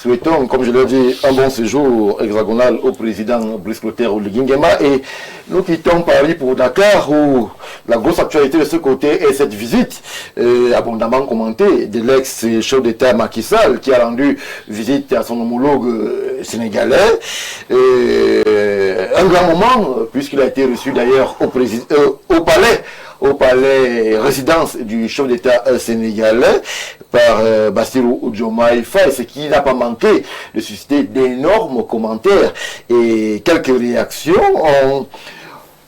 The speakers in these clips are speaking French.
souhaitons, comme je l'ai dit, un bon séjour hexagonal au président Brice Clotaire Oligui Nguema et nous quittons Paris pour Dakar où la grosse actualité de ce côté est cette visite abondamment commentée de l'ex-chef d'État Macky Sall qui a rendu visite à son homologue sénégalais. Un grand moment puisqu'il a été reçu d'ailleurs au palais résidence du chef d'État sénégalais par Bassirou Diomaye Faye, ce qui n'a pas manqué de susciter d'énormes commentaires et quelques réactions. On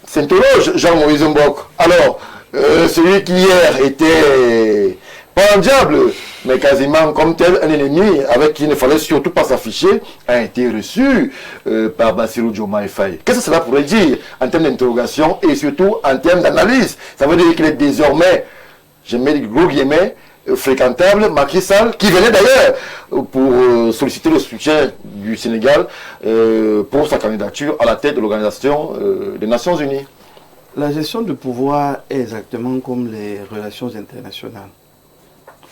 s'interroge, Jean-Moïse Mbok. Alors, celui qui hier était pas un diable, mais quasiment comme tel un ennemi avec qui il ne fallait surtout pas s'afficher, a été reçu par Bassirou Diomaye Faye. Qu'est-ce que cela pourrait dire en termes d'interrogation et surtout en termes d'analyse? Ça veut dire qu'il est désormais, je mets des gros guillemets, fréquentable, Macky Sall, qui venait d'ailleurs pour solliciter le soutien du Sénégal pour sa candidature à la tête de l'Organisation des Nations Unies. La gestion du pouvoir est exactement comme les relations internationales.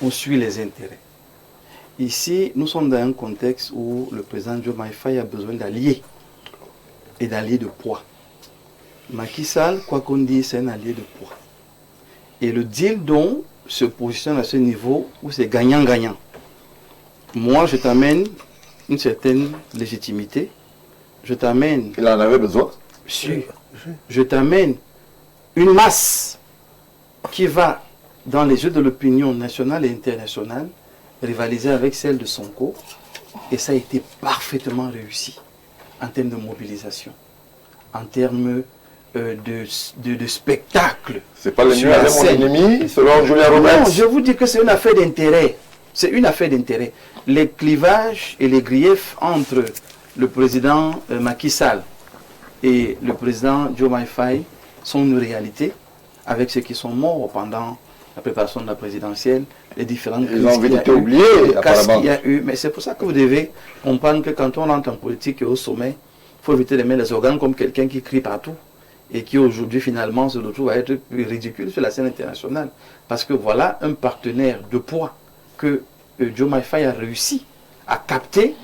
On suit les intérêts. Ici, nous sommes dans un contexte où le président Diomaye Faye a besoin d'alliés et d'alliés de poids. Macky Sall, quoi qu'on dise, c'est un allié de poids. Et le deal dont se positionne à ce niveau où c'est gagnant-gagnant. Moi, je t'amène une certaine légitimité. Je t'amène... Il en avait besoin. Sûr. Je t'amène une masse qui va, dans les yeux de l'opinion nationale et internationale, rivaliser avec celle de Sonko. Et ça a été parfaitement réussi en termes de mobilisation, en termes de spectacle. C'est pas l'ennemi avec mon ennemi, selon Julien Roberts. Non, je vous dis que c'est une affaire d'intérêt. C'est une affaire d'intérêt. Les clivages et les griefs entre le président Macky Sall et le président Diomaye Faye sont une réalité, avec ceux qui sont morts pendant la préparation de la présidentielle, les différentes crises. Ils ont envie d'être oubliés, apparemment. Il y a eu, mais c'est pour ça que vous devez comprendre que quand on entre en politique et au sommet, il faut éviter de mettre les organes comme quelqu'un qui crie partout et qui aujourd'hui finalement se retrouve à être ridicule sur la scène internationale. Parce que voilà un partenaire de poids que Diomaye Faye a réussi à capter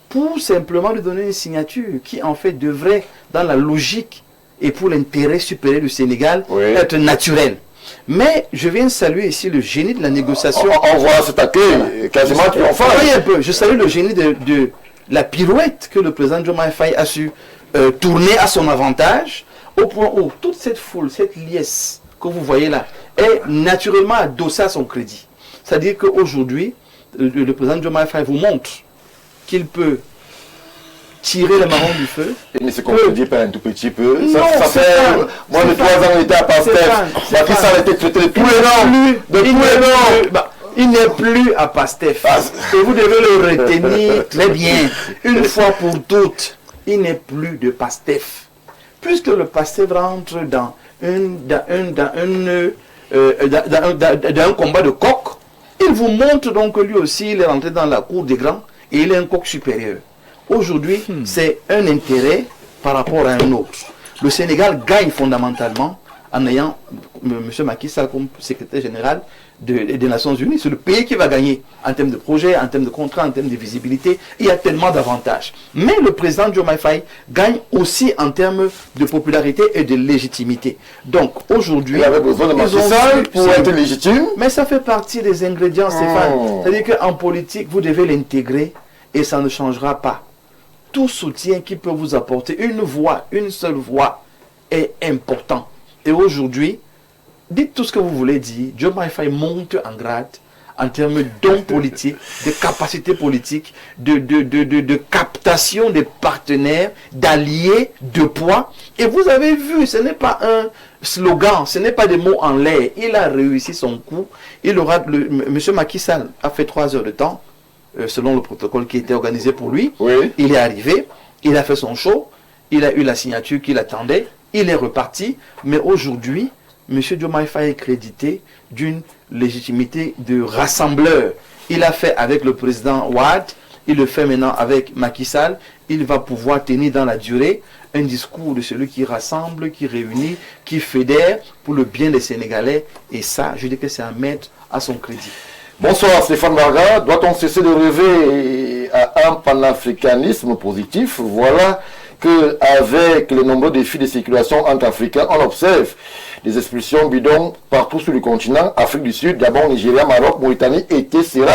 pour simplement lui donner une signature qui en fait devrait, dans la logique et pour l'intérêt supérieur du Sénégal, être naturelle. Mais je viens saluer ici le génie de la négociation. On voit cet accueil quasiment triomphal. Voyez un peu, je salue le génie de la pirouette que le président Diomaye Faye a su tourner à son avantage, au point où toute cette foule, cette liesse que vous voyez là, est naturellement adossée à son crédit. C'est-à-dire qu'aujourd'hui, le président Diomaye Faye vous montre qu'il peut tirer le marron du feu. Mais c'est qu'on ne dit pas un tout petit peu. Non, ça fait moins de 3 ans on était à Pastef. Macky Sall était traité de tous les noms. Il n'est plus à Pastef. Et vous devez le retenir très bien. Une fois pour toutes, il n'est plus de Pastef. Puisque le Pastef rentre dans un combat de coq, il vous montre donc que lui aussi, il est rentré dans la cour des grands et il est un coq supérieur. Aujourd'hui, c'est un intérêt par rapport à un autre. Le Sénégal gagne fondamentalement en ayant M. Macky Sall comme secrétaire général des Nations Unies. C'est le pays qui va gagner en termes de projet, en termes de contrat, en termes de visibilité. Il y a tellement d'avantages. Mais le président Diomaye Faye gagne aussi en termes de popularité et de légitimité. Donc aujourd'hui, il avait besoin de Macky Sall pour être légitime. Mais ça fait partie des ingrédients, Stéphane. C'est-à-dire qu'en politique, vous devez l'intégrer et ça ne changera pas. Tout soutien qui peut vous apporter une voix, une seule voix, est important. Et aujourd'hui, dites tout ce que vous voulez dire, Diomaye Faye monte en grade en termes d'hommes politiques, de capacités politiques, de captation des partenaires, d'alliés, de poids. Et vous avez vu, ce n'est pas un slogan, ce n'est pas des mots en l'air. Il a réussi son coup. M. Macky Sall a fait 3 heures de temps, selon le protocole qui était organisé pour lui. Oui. Il est arrivé, il a fait son show, il a eu la signature qu'il attendait, il est reparti. Mais aujourd'hui, M. Diomaye Faye est crédité d'une légitimité de rassembleur. Il a fait avec le président Ouad, il le fait maintenant avec Macky Sall. Il va pouvoir tenir dans la durée un discours de celui qui rassemble, qui réunit, qui fédère pour le bien des Sénégalais. Et ça, je dis que c'est à mettre à son crédit. Bonsoir Stéphane Varga. Doit-on cesser de rêver à un panafricanisme positif, voilà qu'avec les nombreux défis de circulation entre Africains, on observe des expulsions bidons partout sur le continent, Afrique du Sud, Gabon, Nigeria, Maroc, Mauritanie, etc.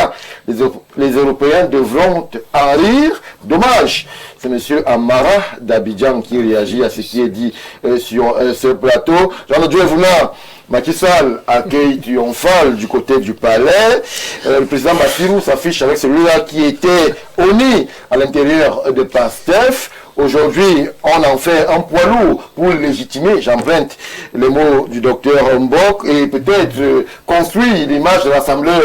Les Européens devront en rire. Dommage. C'est M. Amara d'Abidjan qui réagit à ce qui est dit sur ce plateau. Jean-Dieu Vouna, Macky Sall, accueil triomphal du côté du palais. Le président Bassirou s'affiche avec celui-là qui était au nid à l'intérieur de PASTEF. Aujourd'hui, on en fait un poids lourd pour légitimer, j'emprunte les mots du docteur Mbok, et peut-être construire l'image de l'Assemblée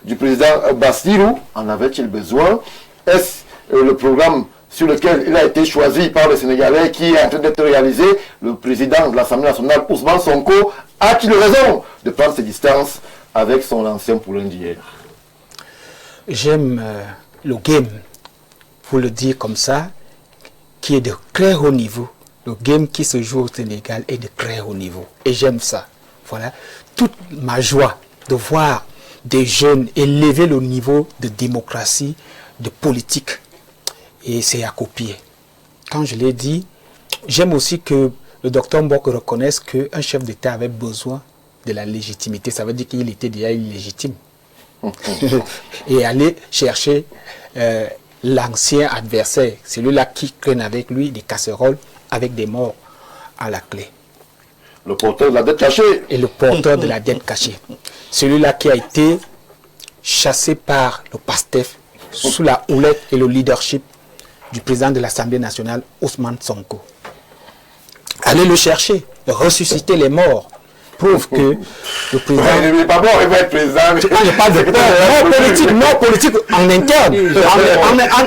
du président Bassirou. En avait-il besoin? Est-ce le programme sur lequel il a été choisi par le Sénégalais qui est en train d'être réalisé? Le président de l'Assemblée nationale, Ousmane Sonko, a-t-il raison de prendre ses distances avec son ancien poulain d'hier? J'aime le game, pour le dire comme ça, qui est de très haut niveau. Le game qui se joue au Sénégal est de très haut niveau. Et j'aime ça. Voilà. Toute ma joie de voir des jeunes élever le niveau de démocratie, de politique. Et c'est à copier. Quand je l'ai dit, j'aime aussi que le docteur Mbok reconnaisse qu'un chef d'État avait besoin de la légitimité. Ça veut dire qu'il était déjà illégitime. Et aller chercher l'ancien adversaire, celui-là qui traîne avec lui des casseroles avec des morts à la clé. Le porteur de la dette cachée. Et le porteur de la dette cachée. Celui-là qui a été chassé par le PASTEF sous la houlette et le leadership du président de l'Assemblée nationale, Ousmane Sonko. Allez le chercher, ressusciter les morts. Prouve que le président... Il n'est pas mort, il va être président. Je parle de mort politique en interne.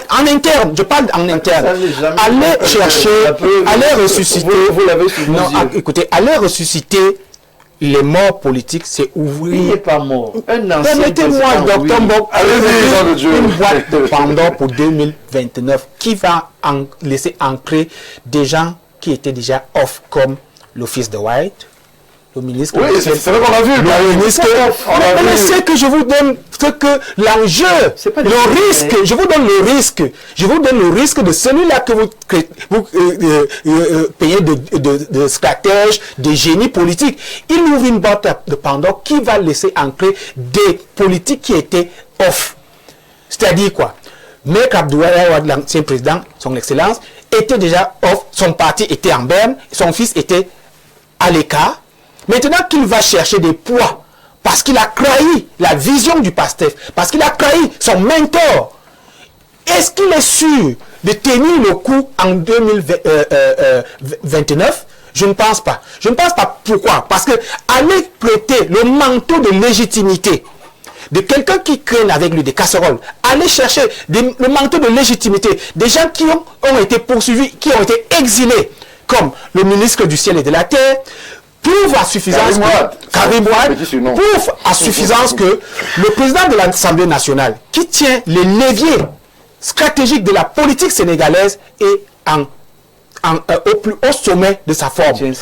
En interne, je parle en interne. Allez chercher, allez ressusciter... Vous l'avez sous vos yeux. Écoutez, allez ressusciter les morts politiques, c'est ouvrir... Il n'est pas mort. Permettez-moi, docteur Mbok, une boîte de Pandore pour 2029 qui va laisser ancrer des gens qui étaient déjà off, comme l'office de White, le ministre... Oui, c'est vrai qu'on a vu. Le ministre... Mais c'est que je vous donne que l'enjeu, le risque, je vous donne le risque. Je vous donne le risque de celui-là que vous payez de stratège, de génie politique. Il ouvre une boîte de Pandore qui va laisser ancrer des politiques qui étaient off. C'est-à-dire quoi? Maître Abdoulaye Wade, l'ancien président, son excellence, était déjà off, son parti était en berne, son fils était à l'écart. Maintenant qu'il va chercher des poids, parce qu'il a trahi la vision du PASTEF, parce qu'il a trahi son mentor, est-ce qu'il est sûr de tenir le coup en 2029? Je ne pense pas. Je ne pense pas. Pourquoi? Parce que aller prêter le manteau de légitimité de quelqu'un qui craigne avec lui des casseroles, aller chercher le manteau de légitimité des gens qui ont été poursuivis, qui ont été exilés, comme le ministre du ciel et de la terre, prouve à suffisance que le président de l'Assemblée nationale, qui tient les leviers stratégiques de la politique sénégalaise, est au plus haut sommet de sa forme.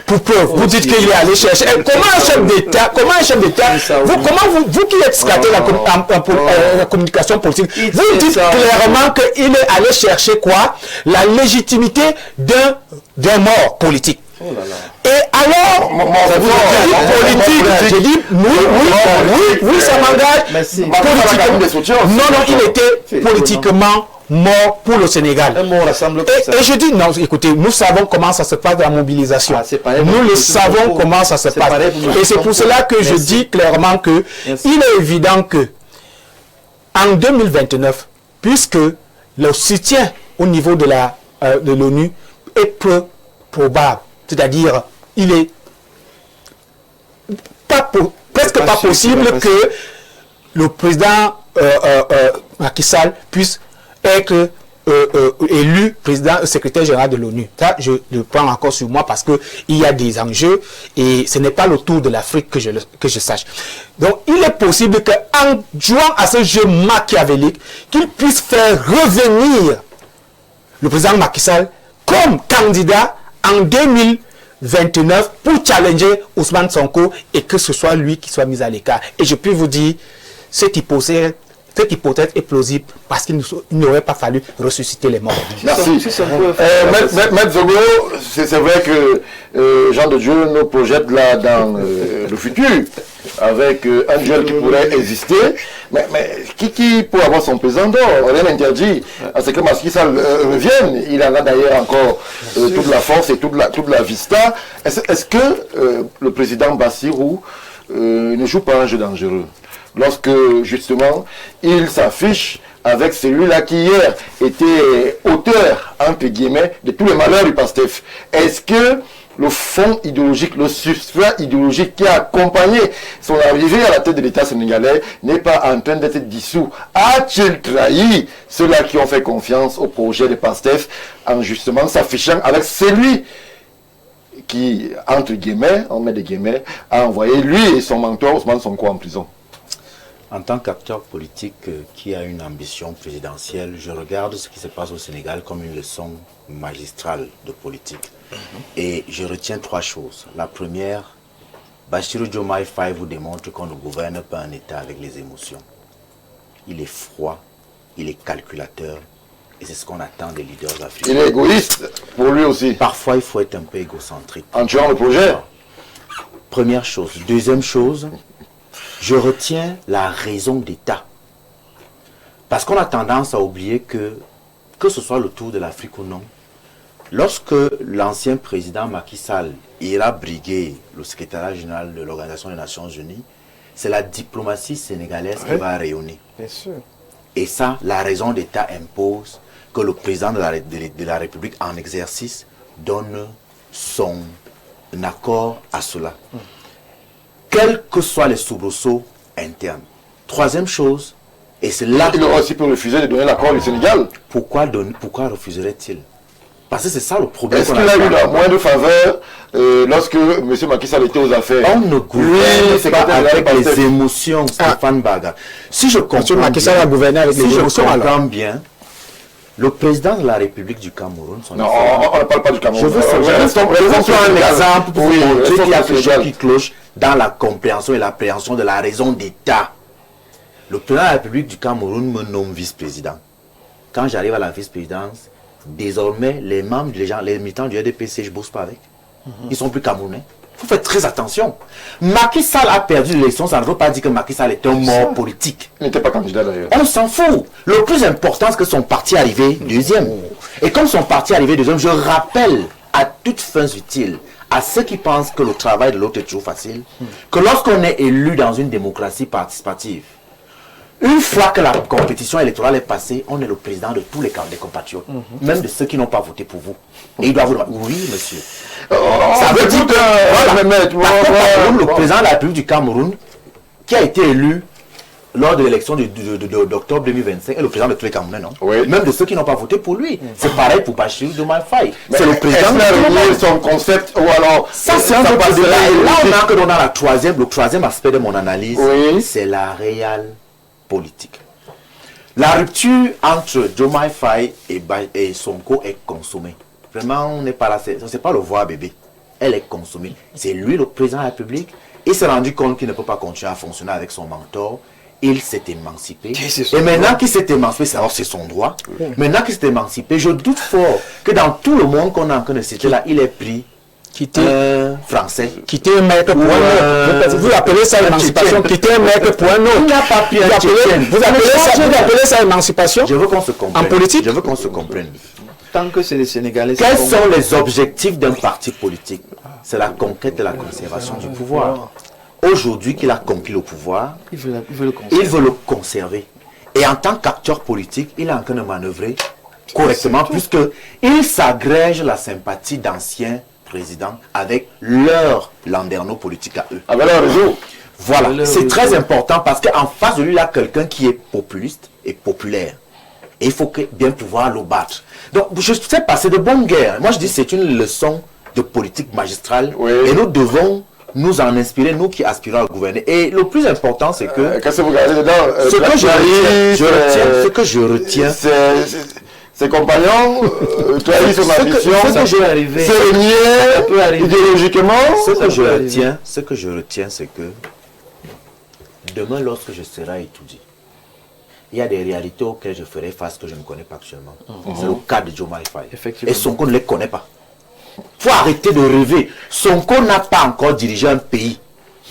Pour preuve, vous dites qu'il est allé chercher. Comment un chef d'État, vous qui êtes stratège en communication politique, vous dites clairement qu'il est allé chercher quoi? La légitimité d'un mort politique. Oh là là. Et alors, j'ai dit oui, ça m'engage. Non, il était politiquement mort pour le Sénégal. Et je dis, non, écoutez, nous savons comment ça se passe dans la mobilisation. Nous le savons comment ça se passe. Et c'est pour cela que je dis clairement que il est évident que en 2029, puisque le soutien au niveau de l'ONU est peu probable, c'est-à-dire il est presque pas possible que le président Macky Sall puisse être élu secrétaire général de l'ONU. Ça, je le prends encore sur moi parce qu'il y a des enjeux et ce n'est pas le tour de l'Afrique que je sache. Donc, il est possible qu'en jouant à ce jeu machiavélique, qu'il puisse faire revenir le président Macky Sall comme candidat en 2029 pour challenger Ousmane Sonko et que ce soit lui qui soit mis à l'écart. Et je peux vous dire, cette hypothèse cette hypothèse est plausible parce qu'il n'aurait pas fallu ressusciter les morts. Merci. Maître Zogo, c'est vrai que Jean de Dieu nous projette là dans le futur avec un duel qui pourrait exister. Mais qui peut avoir son pesant d'or? Rien n'interdit à ce que Macky Sall revienne. Il en a d'ailleurs encore toute la force et toute la vista. Est-ce que le président Bassirou ne joue pas un jeu dangereux lorsque justement il s'affiche avec celui-là qui hier était auteur, entre guillemets, de tous les malheurs du PASTEF? Est-ce que le fond idéologique, le substrat idéologique qui a accompagné son arrivée à la tête de l'État sénégalais n'est pas en train d'être dissous? A-t-il trahi ceux-là qui ont fait confiance au projet de PASTEF en justement s'affichant avec celui qui, entre guillemets, on met des guillemets, a envoyé lui et son mentor Ousmane Sonko en prison? En tant qu'acteur politique qui a une ambition présidentielle, je regarde ce qui se passe au Sénégal comme une leçon magistrale de politique. Et je retiens 3 choses. La première, Bassirou Diomaye Faye vous démontre qu'on ne gouverne pas un État avec les émotions. Il est froid, il est calculateur, et c'est ce qu'on attend des leaders africains. Il est égoïste pour lui aussi. Parfois, il faut être un peu égocentrique. En tuant le projet. Première chose. Deuxième chose, je retiens la raison d'État. Parce qu'on a tendance à oublier que ce soit le tour de l'Afrique ou non, lorsque l'ancien président Macky Sall ira briguer le secrétariat général de l'Organisation des Nations Unies, c'est la diplomatie sénégalaise qui va rayonner. Bien sûr. Et ça, la raison d'État impose que le président de la République en exercice donne son accord à cela. Quels que soient les soubresauts internes. Troisième chose, et c'est là... Il aurait aussi pu refuser de donner l'accord du Sénégal. Pourquoi refuserait-il? Parce que c'est ça le problème. Est-ce qu'il a eu la moindre faveur lorsque M. Macky Sall était aux affaires? On ne gouverne pas avec les émotions, Stéphane Baga. Si je comprends Macky Sall a gouverné avec les émotions, comprends bien, le président de la République du Cameroun... Non, on ne parle pas du Cameroun. Je veux savoir un exemple pour vous montrer qu'il y a quelque chose qui cloche dans la compréhension et l'appréhension de la raison d'État. Le président de la République du Cameroun me nomme vice-président. Quand j'arrive à la vice-présidence, désormais, les membres, les militants du RDPC, je ne bosse pas avec. Ils ne sont plus camerounais. Il faut faire très attention. Macky Sall a perdu l'élection, ça ne veut pas dire que Macky Sall est un mort politique. Il n'était pas candidat d'ailleurs. On s'en fout. Le plus important, c'est que son parti est arrivé deuxième. Et comme son parti est arrivé deuxième, je rappelle à toutes fins utiles, à ceux qui pensent que le travail de l'autre est toujours facile, que lorsqu'on est élu dans une démocratie participative, une fois que la compétition électorale est passée, on est le président de tous les compatriotes, même de ceux qui n'ont pas voté pour vous. Et il doit vous dire, oui, monsieur. Ça veut dire que le président de la République du Cameroun, qui a été élu lors de l'élection d'octobre 2025, est le président de tous les Camerounais, non? Oui. Même de ceux qui n'ont pas voté pour lui. C'est pareil pour Bassirou Diomaye Faye. C'est le président de son concept, ou alors... Ça, c'est un autre débat. Et là, on a que dans le troisième aspect de mon analyse, c'est la réelle politique. La rupture entre Diomaye Faye et Sonko est consommée. Vraiment, on n'est pas là, c'est pas le voir bébé. Elle est consommée. C'est lui le président de la République. Il s'est rendu compte qu'il ne peut pas continuer à fonctionner avec son mentor. Il s'est émancipé. Et maintenant qu'il s'est émancipé, c'est son droit. Maintenant qu'il s'est émancipé, je doute fort que dans tout le monde qu'on a en train de citer là, il est pris français. Quitter un maître pour un autre. Vous appelez ça émancipation. Quitter un maître pour un autre. Il n'a pas pris un Tchétchène. Vous appelez ça émancipation? Je veux qu'on se comprenne. En politique? Je veux qu'on se comprenne. Tant que c'est les Sénégalais... Quels sont les objectifs d'un parti politique? C'est la conquête de la conservation du pouvoir. Aujourd'hui qu'il a conquis le pouvoir, il veut le conserver. Et en tant qu'acteur politique, il est en train de manœuvrer correctement, puisqu'il s'agrège la sympathie d'anciens présidents avec leur landerneau politique à eux. Avec leur réseau. Voilà, c'est très important parce qu'en face de lui, il y a quelqu'un qui est populiste et populaire. Et il faut bien pouvoir le battre. Donc, je sais pas, c'est de bonne guerre. Moi, je dis que c'est une leçon de politique magistrale. Oui. Et nous devons nous en inspirer, nous qui aspirons à gouverner. Et le plus important, c'est que... Qu'est-ce que vous regardez dedans? Ce que je retiens... Ses compagnons trahissent son ambition. C'est nier idéologiquement. Ce que je retiens, c'est que demain, lorsque je serai étudié, il y a des réalités auxquelles je ferai face que je ne connais pas actuellement. C'est le cas de Diomaye Faye. Effectivement. Et Sonko ne les connaît pas. Il faut arrêter de rêver. Sonko n'a pas encore dirigé un pays.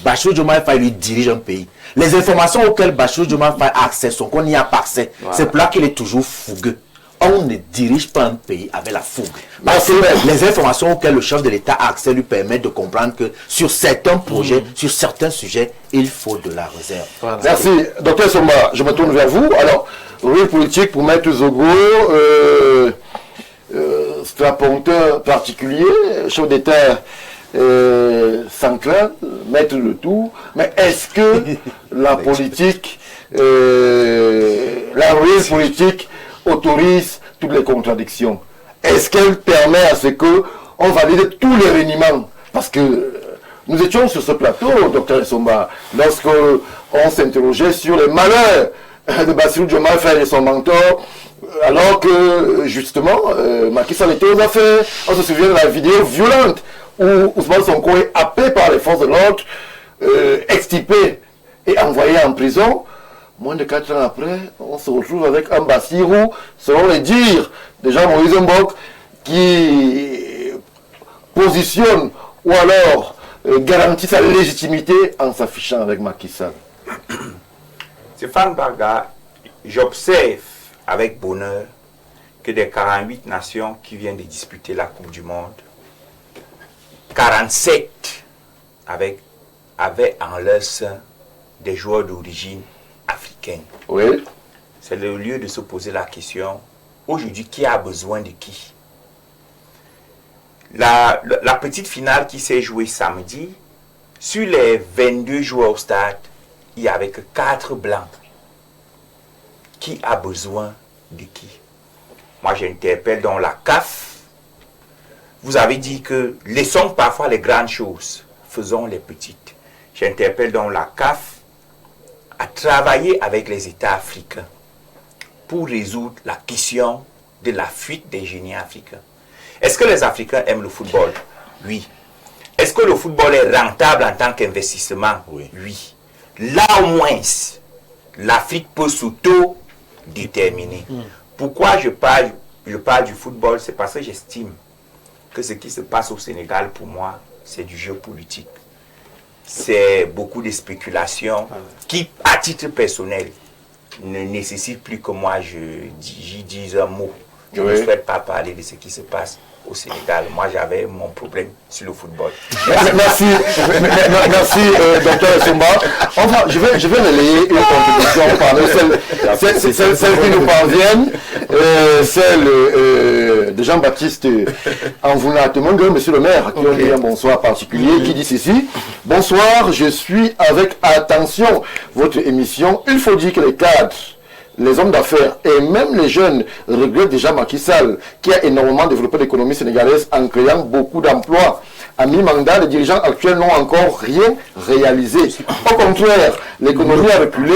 Bassirou Diomaye Faye lui dirige un pays. Les informations auxquelles Bassirou Diomaye Faye a accès, Sonko n'y a pas accès. Voilà. C'est pour là qu'il est toujours fougueux. On ne dirige pas un pays avec la fougue. Parce que les informations auxquelles le chef de l'État a accès lui permettent de comprendre que sur certains projets, sur certains sujets, il faut de la réserve. Voilà. Merci. Docteur Somba, je me tourne vers vous. Alors, oui, politique pour Maître Zogo, straponteur particulier, chef d'État Sankla, maître de tout. Mais est-ce que la politique, la réelle politique, autorise toutes les contradictions? Est-ce qu'elle permet à ce qu'on valide tous les réunions? Parce que nous étions sur ce plateau, docteur Somba, lorsqu'on s'interrogeait sur les malheurs de Bassirou Diomaye Faye et son mentor, alors que justement, Macky Sall était aux affaires. On se souvient de la vidéo violente où Ousmane Sonko est happé par les forces de l'ordre, extirpé et envoyé en prison. Moins de 4 ans après, on se retrouve avec un Bassirou, selon les dires de Jean-Moïse Mbok, qui positionne ou alors garantit sa légitimité en s'affichant avec Macky Sall. Stéphane Barga, j'observe avec bonheur que des 48 nations qui viennent de disputer la Coupe du Monde, 47 avaient en leur sein des joueurs d'origine africaine. Oui. C'est le lieu de se poser la question, aujourd'hui, qui a besoin de qui? La petite finale qui s'est jouée samedi, sur les 22 joueurs au stade, il n'y avait que 4 blancs. Qui a besoin de qui? Moi, j'interpelle dans la CAF. Vous avez dit que laissons parfois les grandes choses, faisons les petites. J'interpelle dans la CAF à travailler avec les États africains pour résoudre la question de la fuite des génies africains. Est-ce que les Africains aiment le football? Oui. Est-ce que le football est rentable en tant qu'investissement? Oui. Oui. Là au moins, l'Afrique peut s'auto-déterminer. Pourquoi je parle du football? C'est parce que j'estime que ce qui se passe au Sénégal, pour moi, c'est du jeu politique. C'est beaucoup de spéculations qui, à titre personnel, ne nécessitent plus que moi j'y dise un mot. Je ne souhaite pas parler de ce qui se passe au Sénégal. Moi, j'avais mon problème sur le football. Merci, docteur Somba. Enfin, je vais relayer une contribution parmi celles qui nous parviennent, celle de Jean-Baptiste Anvouna-Temongue, monsieur le maire, qui a dit un bonsoir particulier, qui dit ceci: bonsoir, je suis avec attention votre émission. Il faut dire que les cadres, les hommes d'affaires et même les jeunes regrettent déjà Macky Sall, qui a énormément développé l'économie sénégalaise en créant beaucoup d'emplois. À mi-mandat, les dirigeants actuels n'ont encore rien réalisé. Au contraire, l'économie a reculé.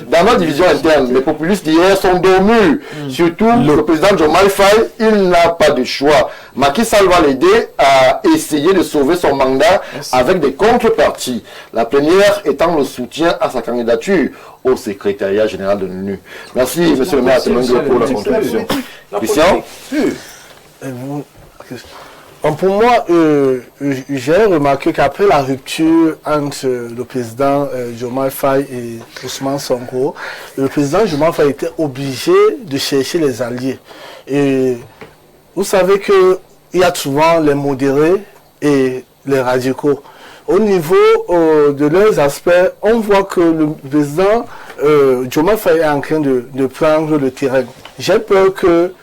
Dans la division interne, les populistes d'hier sont dormus. Surtout le président Diomaye Faye, il n'a pas de choix. Macky Sall va l'aider à essayer de sauver son mandat avec des contreparties. La première étant le soutien à sa candidature au secrétariat général de l'ONU. Merci, monsieur le maire, pour la contribution. Christian? Pour moi, j'ai remarqué qu'après la rupture entre le président Diomaye Faye et Ousmane Sonko, le président Diomaye Faye était obligé de chercher les alliés. Et vous savez qu'il y a souvent les modérés et les radicaux. Au niveau de leurs aspects, on voit que le président Diomaye Faye est en train de prendre le terrain. J'ai peur que,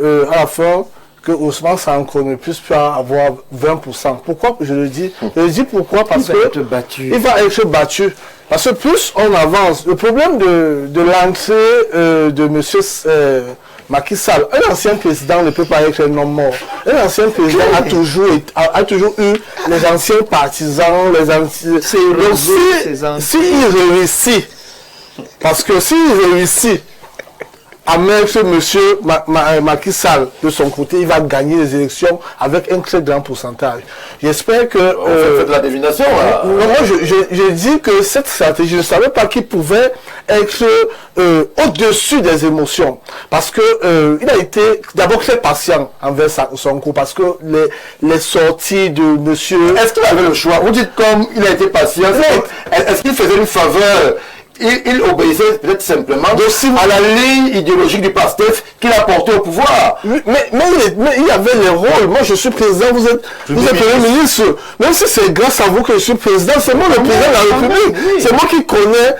à la fin, que Ousmane Sonko ne puisse pas avoir 20%. Pourquoi je le dis? Je le dis pourquoi? Parce qu'il va être battu. Parce que plus on avance, le problème de l'entrée de M. Macky Sall, un ancien président ne peut pas être un homme mort. Un ancien président a toujours eu les anciens partisans, les anciens... Donc s'il réussit, parce que s'il réussit mettre monsieur Macky Sall de son côté, il va gagner les élections avec un très grand pourcentage. J'espère que... Faites de la divination, là. Non, moi, je dis que cette stratégie, je ne savais pas qu'il pouvait être au-dessus des émotions. Parce que il a été d'abord très patient envers Sonko, parce que les sorties de monsieur... Est-ce qu'il avait le choix? Vous dites comme il a été patient. Est-ce qu'il faisait une faveur? Il obéissait peut-être simplement à la ligne idéologique du PASTEF qu'il a porté au pouvoir. Mais il avait les rôles. Moi, je suis président, vous êtes Premier ministre. Même si c'est grâce à vous que je suis président, c'est moi le président de la République. C'est moi qui connais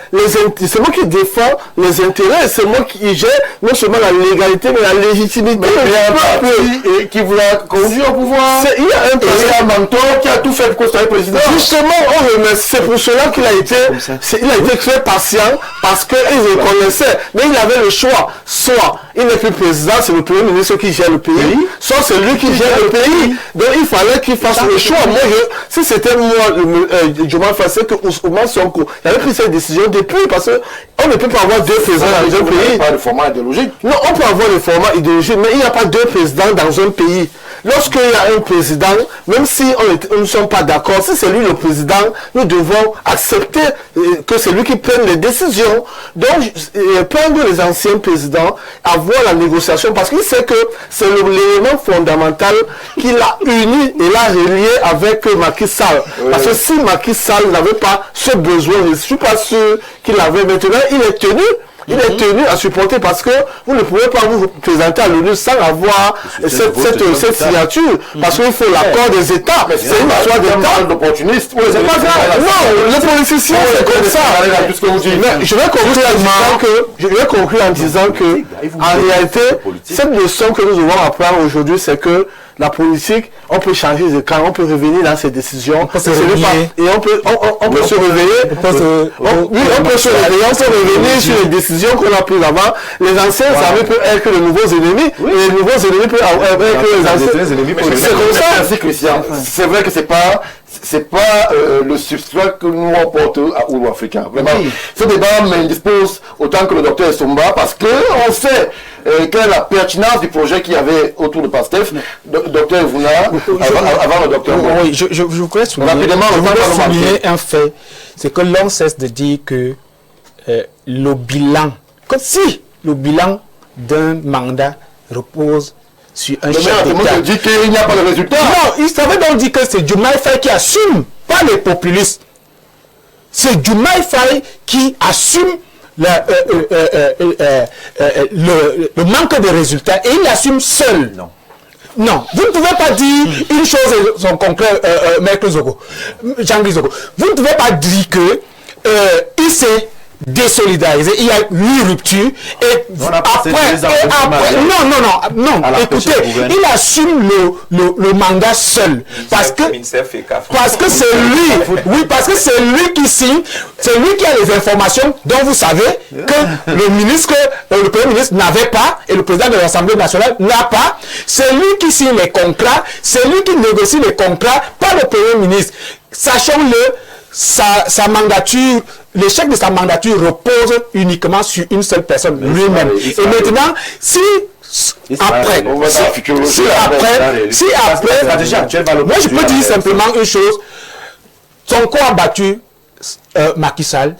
c'est moi qui défends les intérêts. C'est moi qui gère non seulement la légalité, mais la légitimité. Il y a un parti qui vous a conduit au pouvoir. Il y a un président mentor qui a tout fait pour construire le président. Justement, c'est pour cela qu'il a été très patient. Parce qu'il reconnaissait, mais il avait le choix. Soit il n'est plus président, c'est le Premier ministre qui gère le pays, soit c'est lui qui gère le pays. Donc il fallait qu'il fasse le choix. Moi, si c'était moi, Diomaye Faye, c'est que Ousmane Sonko, il avait pris cette décision depuis, parce qu'on ne peut pas avoir deux présidents dans un pays. Pas de format idéologique. Non, on peut avoir le format idéologique, mais il n'y a pas deux présidents dans un pays. Lorsqu'il y a un président, même si on ne sommes pas d'accord, si c'est lui le président, nous devons accepter que c'est lui qui prenne les décisions. Donc, prendre les anciens présidents, avoir la négociation, parce qu'il sait que c'est l'élément fondamental qui l'a uni et l'a relié avec Macky Sall. Oui. Parce que si Macky Sall n'avait pas ce besoin, je ne suis pas sûr qu'il avait maintenant, il est tenu. Il est tenu à supporter, parce que vous ne pouvez pas vous présenter à l'ONU sans avoir cette signature. Parce qu'il faut l'accord des États. C'est une histoire d'État. D'opportuniste. C'est pas grave. Non, le politicien, c'est comme ça. Je vais conclure en disant que, en réalité, cette leçon que nous devons apprendre aujourd'hui, c'est que la politique, on peut changer de camp, on peut revenir dans ses décisions. Et on peut se réveiller. On peut se revenir sur les décisions qu'on a prises avant. Les anciens amis peuvent être les nouveaux ennemis. Et les nouveaux ennemis peuvent être les anciens ennemis. C'est comme ça. Merci Christian. C'est vrai que c'est pas le substrat que nous apportons à Oulu Africain. Vraiment, ce débat m'indispose autant que le docteur Somba, parce que on sait quelle est la pertinence du projet qu'il y avait autour de PASTEF. Docteur Vouna, avant le docteur. Oui, je voudrais souligner un fait, c'est que l'on cesse de dire que le bilan, comme si le bilan d'un mandat repose sur un chef d'État. Dit qu'il n'y a pas de résultat. Non, il savait donc dire que c'est Diomaye Faye qui assume, pas les populistes. C'est Diomaye Faye qui assume le manque de résultats, et il l'assume seul. Non, vous ne pouvez pas dire une chose et son concret, Maître Zogo, Jean-Guy Zogo. Vous ne pouvez pas dire que il s'est désolidarisé, il y a eu rupture, et après, non, écoutez, il assume le mandat seul, parce que c'est lui, oui, parce que c'est lui qui signe, c'est lui qui a les informations dont vous savez que le Premier ministre n'avait pas, et le président de l'Assemblée nationale n'a pas. C'est lui qui signe les contrats, c'est lui qui négocie les contrats, pas le Premier ministre. Sachons-le, sa mandature, l'échec de sa mandature repose uniquement sur une seule personne, lui-même. Et maintenant, si après, moi je peux dire simplement une chose, Sonko a battu Macky Sall,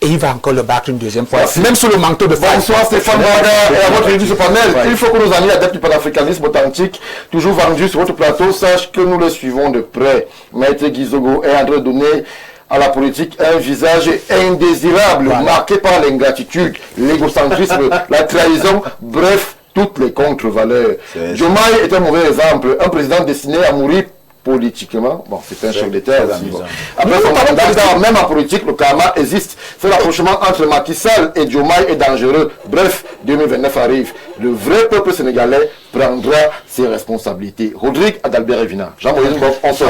et il va encore le battre une deuxième fois, même sous le manteau de Faye. Bonsoir Stéphane Bada et à votre invité sur panel. Il faut que nos amis adeptes du panafricanisme authentique, toujours vendus sur votre plateau, sachent que nous le suivons de près. Maître Guizogo est en train de donner à la politique un visage indésirable, marqué par l'ingratitude, l'égocentrisme, la trahison, bref, toutes les contre-valeurs. Diomaye est un mauvais exemple, un président destiné à mourir politiquement. Bon, c'est un chef d'État aussi. Bon. Après, même en politique, le karma existe. C'est l'approchement entre Macky Sall et Diomaye est dangereux. Bref, 2029 arrive. Le vrai peuple sénégalais prendra ses responsabilités. Rodrigue Adalbert Evina. Jean-Moïse Boff, on se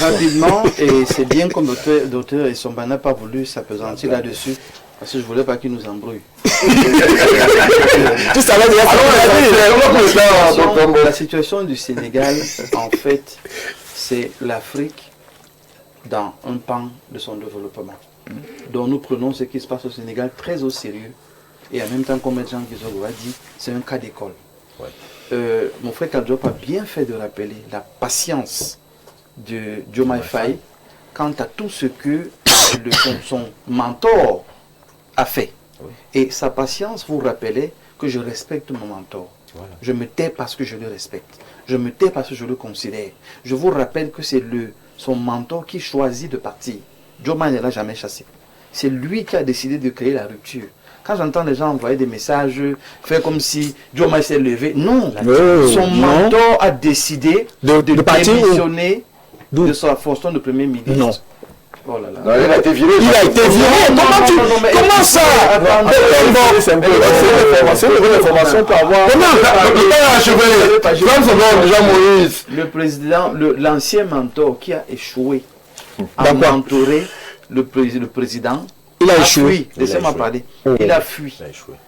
rapidement, et c'est bien comme docteur et Somba n'a pas voulu s'apesantir là-dessus, parce que je ne voulais pas qu'il nous embrouille. La situation du Sénégal, en fait, c'est l'Afrique dans un pan de son développement. Donc nous prenons ce qui se passe au Sénégal très au sérieux. Et en même temps, comme Jean Guizogou a dit, c'est un cas d'école. Ouais. Mon frère Kaldjop a bien fait de rappeler la patience de Diomaye Faye quant à tout ce que son mentor a fait. Oui. Et sa patience vous rappelait que je respecte mon mentor. Voilà. Je me tais parce que je le respecte. Je me tais parce que je le considère. Je vous rappelle que c'est son mentor qui choisit de partir. Diomaye ne l'a jamais chassé. C'est lui qui a décidé de créer la rupture. Quand j'entends les gens envoyer des messages, faire comme si Diomaye s'est levé, non. Son mentor a décidé de partir démissionner de sa fonction de Premier ministre. Non. Oh là là. Non, il a été viré. Il a été viré. Comment ça? C'est une bonne information pour avoir. Le président, l'ancien mentor qui a échoué à mentorer le président, il a échoué. Laissez-moi parler. Il a fui.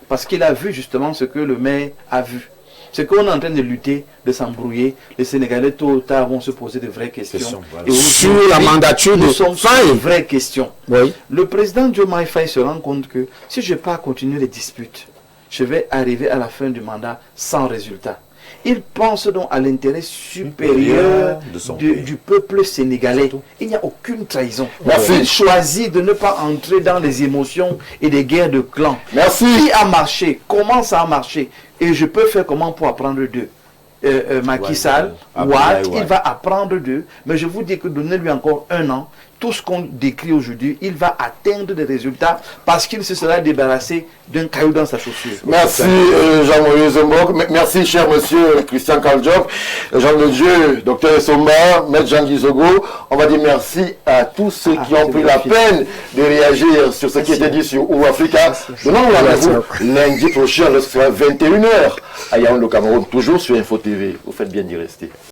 Parce qu'il a vu justement ce que le maire a vu. C'est qu'on est en train de lutter, de s'embrouiller. Les Sénégalais, tôt ou tard, vont se poser de vraies questions. Voilà. Et sur la mandature de Faye. De vraies questions. Oui. Le président Diomaye Faye se rend compte que si je n'ai pas continuer les disputes, je vais arriver à la fin du mandat sans résultat. Il pense donc à l'intérêt supérieur du peuple sénégalais. Il n'y a aucune trahison. Il choisit de ne pas entrer dans les émotions et les guerres de clans. Merci. Qui a marché? Comment ça a marché? Et je peux faire comment pour apprendre d'eux? Macky Sall, Ouad, il va apprendre d'eux. Mais je vous dis que donnez-lui encore 1 an. Tout ce qu'on décrit aujourd'hui, il va atteindre des résultats parce qu'il se sera débarrassé d'un caillou dans sa chaussure. Merci Jean-Maurice Mbok. Merci cher monsieur Christian Kaldjop, Jean de Dieu, docteur Essomba, maître Jean Guizogou. On va dire merci à tous ceux qui ont pris la peine de réagir sur ce qui était dit sur Ouafrica. Donnons rendez-vous lundi prochain lorsque ce sera 21h à Yaoundé au Cameroun, toujours sur Info TV. Vous faites bien d'y rester.